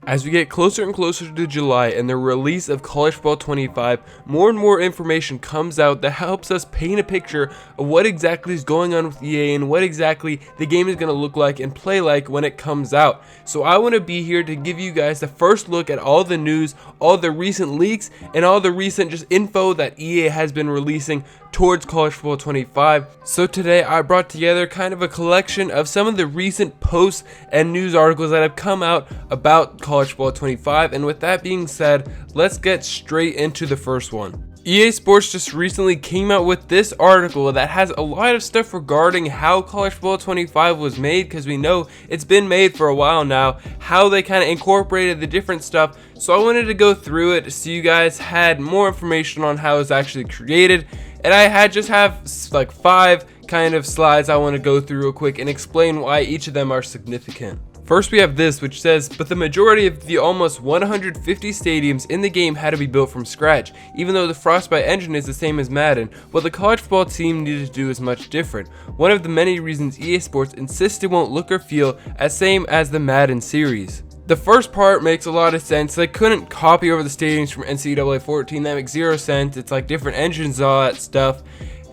As we get closer and closer to July and the release of College Football 25, more and more information comes out that helps us paint a picture of what exactly is going on with EA and what exactly the game is going to look like and play like when it comes out. So I want to be here to give you guys the first look at all the news, all the recent leaks, and all the recent just info that EA has been releasing towards College Football 25. So today I brought together kind of a collection of some of the recent posts and news articles that have come out about College Football 25, and with that being said, let's get straight into the first one. EA Sports just recently came out with this article that has a lot of stuff regarding how College Football 25 was made, because we know it's been made for a while now, how they kind of incorporated the different stuff. So I wanted to go through it so you guys had more information on how it was actually created, and I have like 5 kind of slides I want to go through real quick and explain why each of them are significant. First we have this, which says, but the majority of the almost 150 stadiums in the game had to be built from scratch. Even though the Frostbite engine is the same as Madden, what the college football team needed to do is much different. One of the many reasons EA Sports insists it won't look or feel as same as the Madden series. The first part makes a lot of sense. They couldn't copy over the stadiums from NCAA 14, that makes 0 sense. It's like different engines and all that stuff.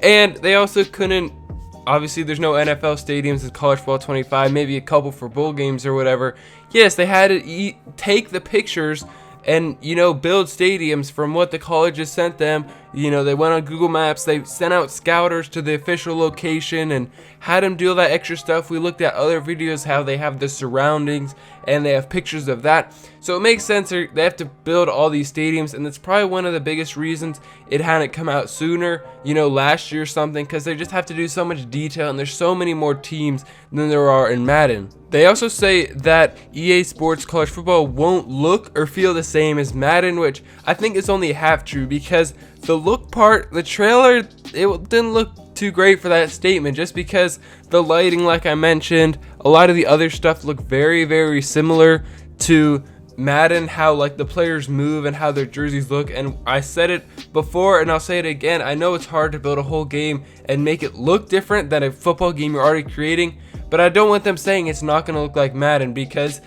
And they also couldn't, obviously there's no NFL stadiums in College Football 25, maybe a couple for bowl games or whatever. Yes, they had to take the pictures and, build stadiums from what the colleges sent them. They went on Google Maps, they sent out scouters to the official location and had them do all that extra stuff. We looked at other videos how they have the surroundings and they have pictures of that. So it makes sense they have to build all these stadiums, and that's probably one of the biggest reasons it hadn't come out sooner, last year or something, because they just have to do so much detail and there's so many more teams than there are in Madden. They also say that EA Sports College Football won't look or feel the same as Madden, which I think is only half true, because the look part, the trailer, it didn't look too great for that statement, just because the lighting, like I mentioned, a lot of the other stuff look very, very similar to Madden, how like the players move and how their jerseys look. And I said it before and I'll say it again, I know it's hard to build a whole game and make it look different than a football game you're already creating, but I don't want them saying it's not going to look like Madden, because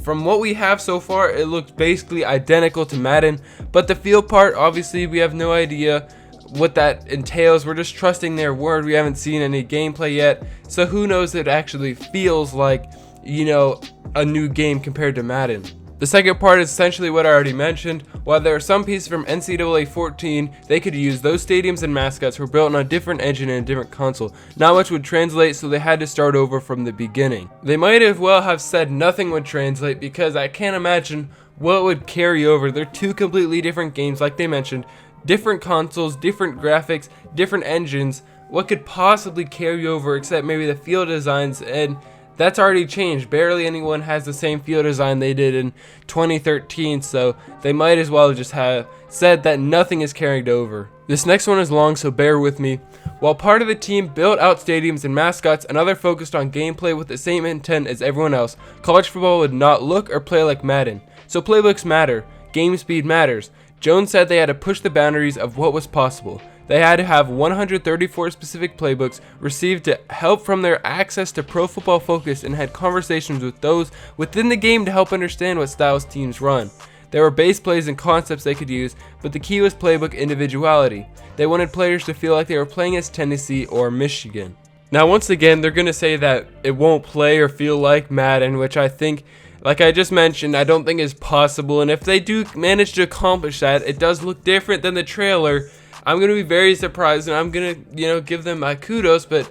from what we have so far, it looks basically identical to Madden. But the feel part, obviously we have no idea what that entails. We're just trusting their word. We haven't seen any gameplay yet, so who knows if it actually feels like, a new game compared to Madden. The second part is essentially what I already mentioned. While there are some pieces from NCAA 14 they could use, those stadiums and mascots were built on a different engine and a different console. Not much would translate, so they had to start over from the beginning. They might as well have said nothing would translate, because I can't imagine what would carry over. They're 2 completely different games, like they mentioned. Different consoles, different graphics, different engines. What could possibly carry over except maybe the field designs, and that's already changed. Barely anyone has the same field design they did in 2013, so they might as well just have said that nothing is carried over. This next one is long, so bear with me. While part of the team built out stadiums and mascots, another focused on gameplay with the same intent as everyone else, college football would not look or play like Madden. So playbooks matter. Game speed matters. Jones said they had to push the boundaries of what was possible. They had to have 134 specific playbooks, received help from their access to Pro Football Focus, and had conversations with those within the game to help understand what styles teams run. There were base plays and concepts they could use, but the key was playbook individuality. They wanted players to feel like they were playing as Tennessee or Michigan. Now once again, they're going to say that it won't play or feel like Madden, which I think, like I just mentioned, I don't think is possible. And if they do manage to accomplish that, it does look different than the trailer. I'm going to be very surprised, and I'm going to, give them my kudos, but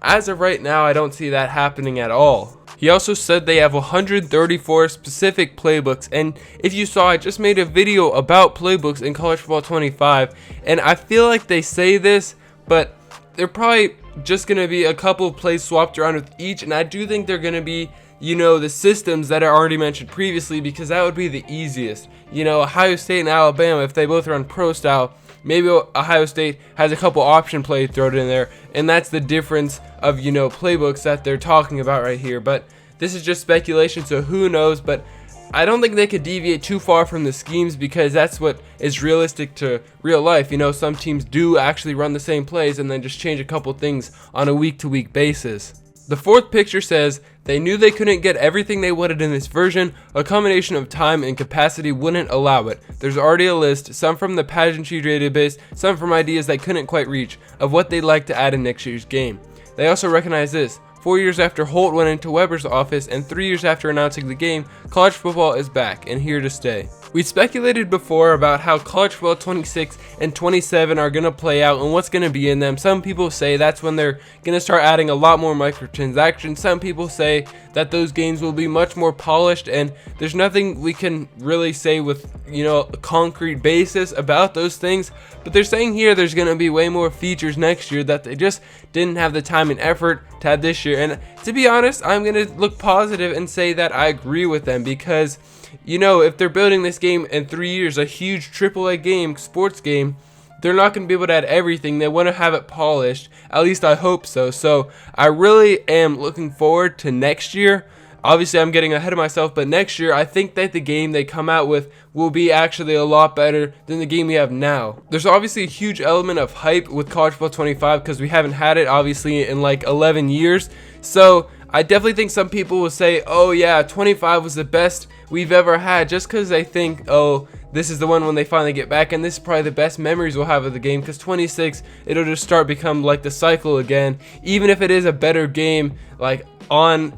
as of right now, I don't see that happening at all. He also said they have 134 specific playbooks, and if you saw, I just made a video about playbooks in College Football 25, and I feel like they say this, but they're probably just going to be a couple of plays swapped around with each, and I do think they're going to be, the systems that I already mentioned previously, because that would be the easiest. Ohio State and Alabama, if they both run pro style, maybe Ohio State has a couple option plays thrown in there, and that's the difference of, playbooks that they're talking about right here. But this is just speculation, so who knows, but I don't think they could deviate too far from the schemes, because that's what is realistic to real life. Some teams do actually run the same plays and then just change a couple things on a week-to-week basis. The fourth picture says, they knew they couldn't get everything they wanted in this version. A combination of time and capacity wouldn't allow it. There's already a list, some from the pageantry database, some from ideas they couldn't quite reach, of what they'd like to add in next year's game. They also recognize this. 4 years after Holt went into Weber's office and 3 years after announcing the game, college football is back and here to stay. We speculated before about how college football 26 and 27 are going to play out and what's going to be in them. Some people say that's when they're going to start adding a lot more microtransactions. Some people say that those games will be much more polished, and there's nothing we can really say with, a concrete basis about those things. But they're saying here there's going to be way more features next year that they just didn't have the time and effort to add this year. And to be honest, I'm going to look positive and say that I agree with them, because if they're building this game in 3 years, a huge AAA game, sports game, they're not going to be able to add everything. They want to have it polished. At least I hope so. So I really am looking forward to next year. Obviously, I'm getting ahead of myself, but next year, I think that the game they come out with will be actually a lot better than the game we have now. There's obviously a huge element of hype with College Football 25 because we haven't had it, obviously, in like 11 years. So I definitely think some people will say, oh yeah, 25 was the best we've ever had, just because they think, oh, this is the one when they finally get back, and this is probably the best memories we'll have of the game, because 26, it'll just start become like the cycle again, even if it is a better game, like on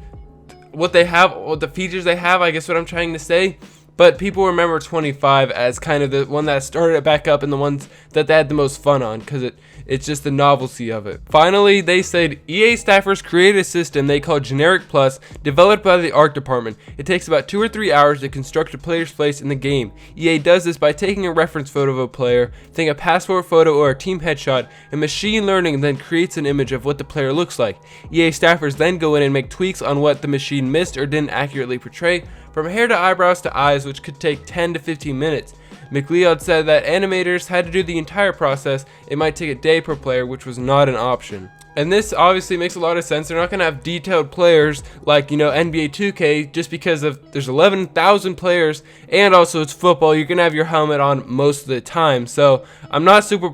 what they have, what the features they have, I guess what I'm trying to say. But people remember 25 as kind of the one that started it back up and the ones that they had the most fun on, because it's just the novelty of it. Finally, they said EA staffers created a system they call Generic Plus, developed by the art department. It takes about 2 or 3 hours to construct a player's place in the game. EA does this by taking a reference photo of a player, think a passport photo or a team headshot, and machine learning then creates an image of what the player looks like. EA staffers then go in and make tweaks on what the machine missed or didn't accurately portray, from hair to eyebrows to eyes, which could take 10 to 15 minutes. McLeod said that animators had to do the entire process. It might take a day per player, which was not an option. And this obviously makes a lot of sense. They're not going to have detailed players like, NBA 2K, just because there's 11,000 players, and also it's football. You're going to have your helmet on most of the time. So I'm not super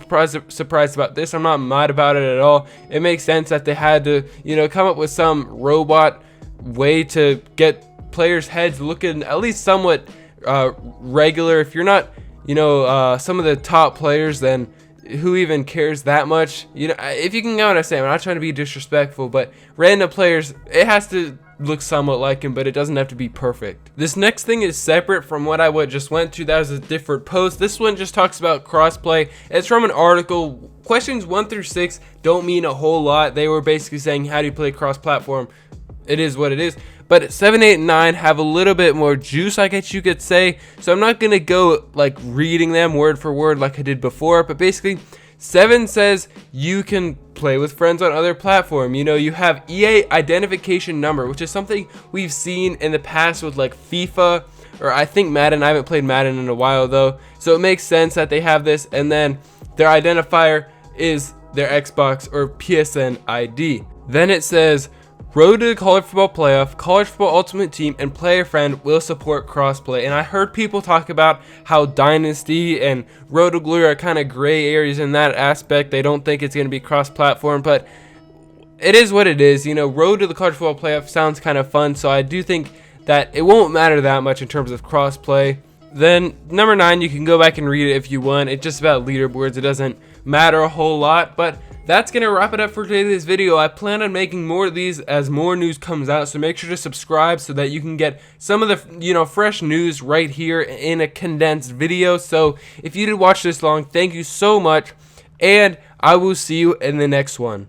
surprised about this. I'm not mad about it at all. It makes sense that they had to, come up with some robot way to get players' heads looking at least somewhat regular. If you're not, some of the top players, then who even cares that much? If you can get what I'm saying, I'm not trying to be disrespectful, but random players, it has to look somewhat like him, but it doesn't have to be perfect. This next thing is separate from what I just went to. That was a different post. This one just talks about crossplay. It's from an article. Questions 1 through 6 don't mean a whole lot. They were basically saying, how do you play cross-platform? It is what it is. But 7, 8, and 9 have a little bit more juice, I guess you could say. So I'm not going to go like reading them word for word like I did before. But basically, 7 says you can play with friends on other platforms. You have EA identification number, which is something we've seen in the past with like FIFA, or I think Madden. I haven't played Madden in a while though. So it makes sense that they have this. And then their identifier is their Xbox or PSN ID. Then it says, Road to the College Football Playoff, College Football Ultimate Team, and Player Friend will support crossplay. And I heard people talk about how Dynasty and Road to Glory are kind of gray areas in that aspect. They don't think it's going to be cross-platform, but it is what it is. Road to the College Football Playoff sounds kind of fun, so I do think that it won't matter that much in terms of crossplay. Then number 9, you can go back and read it if you want. It's just about leaderboards. It doesn't matter a whole lot, but that's going to wrap it up for today's video. I plan on making more of these as more news comes out, so make sure to subscribe so that you can get some of the fresh news right here in a condensed video. So if you did watch this long, thank you so much, and I will see you in the next one.